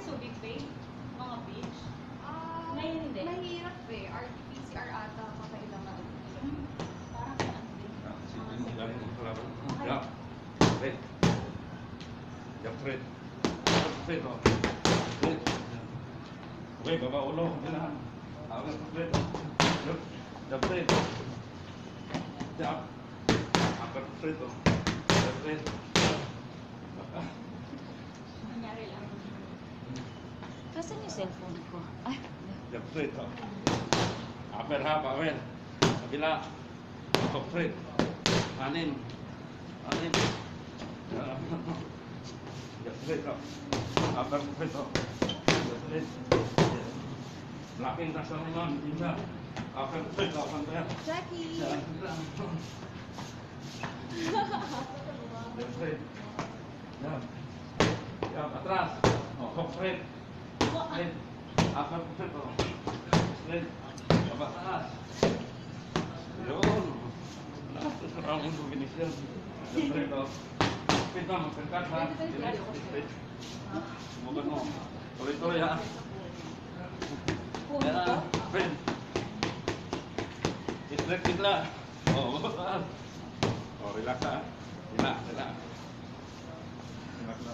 Subic Bay? Mga beach? Ngayon hindi. Mahirap eh. RT-PCR ata kakailangan. Parang ano din. Yeah. Wait. Jump straight. Straight, oh. Straight. Okay, baba ulo. Ganahan. Awan, straight. Jump straight. Jump. Upper straight, oh. Jump straight. Nangyari lang. Kasan yung cellphone ko? Ay, Jump straight, oh. Upper half, awen. Kabila. Jump straight. Anin. Anin. Jump straight, oh. Upper straight, oh. Jump straight. Blocking tas naman, bisa. Upper straight, oh. Pantaya. Jackie! Jump straight. Jump. Jump, atras. Oh, hop straight. Straight. Upper straight, oh. Straight. Baba taas. Yun. Parang yung combination. Jump straight, oh. Straight na, magkangkat ha. Straight. Subukan mo. Tuloy-tuloy ha. Yan na. Straight. Straight bigla. Oh, baba taas. Oh, relax ha. Relax, relax. Relax na.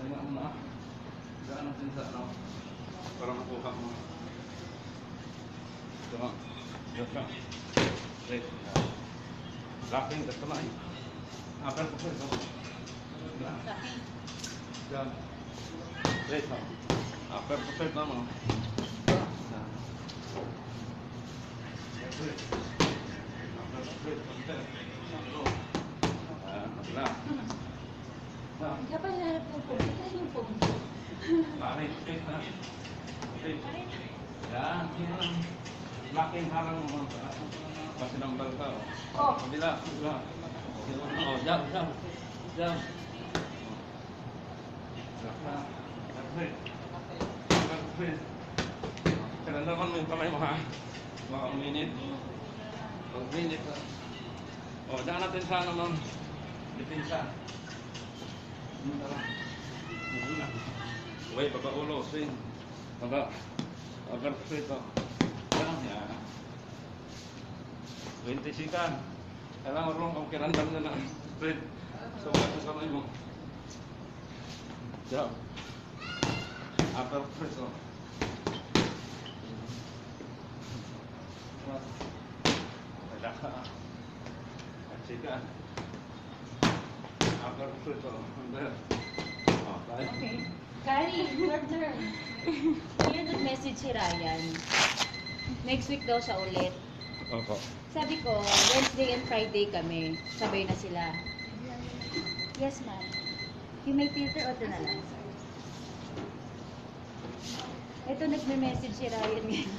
Tingnan mo na. Gaan natin sa ano. Para makuha mo. Ito nga. Diyan ka. Straight. Locking, ito na. Upper po ito. Diyan. Straight ha. Upper po ito mo. Straight. Upper po ito. Wala. Kaya pa nahanap yung phone. Ito yung phone ko. Bakit? Straight na. Straight. Yan. Yan. Locking harang mo. Kasi nambal ka. Oh. Kabila. Kabila. Oh, jump, jump. Jump. Straight. Straight. Kailan naman mo yung kamay mo ha? Baka minute. Minute. Oh, daan natin sa ano nun. Depensa. Uy, baba ulo, swing. Baba. Upper straight, oh. Yan. 20 sikan. Kailangan marunong kung kirandam na na. Straight. So, wala sa kamay mo. Jump. Upper straight, oh. Relax ka. Sikan. Upper straight, oh. Under. Oh, tayo. Okay. Kari, your turn. Yun nag-message si Ryan. Next week daw siya ulit. Opo. Sabi ko, Wednesday and Friday kami. Sabay na sila. Yes, ma'am. Yung may filter o ito na lang? Ito nagme-message si Ryan ngayon.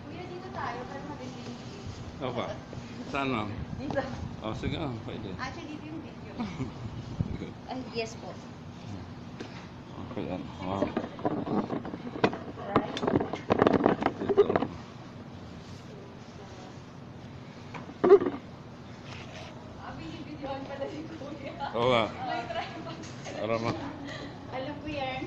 Kuya, dito tayo para mabilis. Opo. Saan ma'am? Dito. Oh, sige, pwede. Actually, dito yung video. Ay, yes po. Okay, yan. Wow. Right? Dito. Binibidyoan pala si Kuya. Oo nga. May try pa. Para ma... Alam ko yan.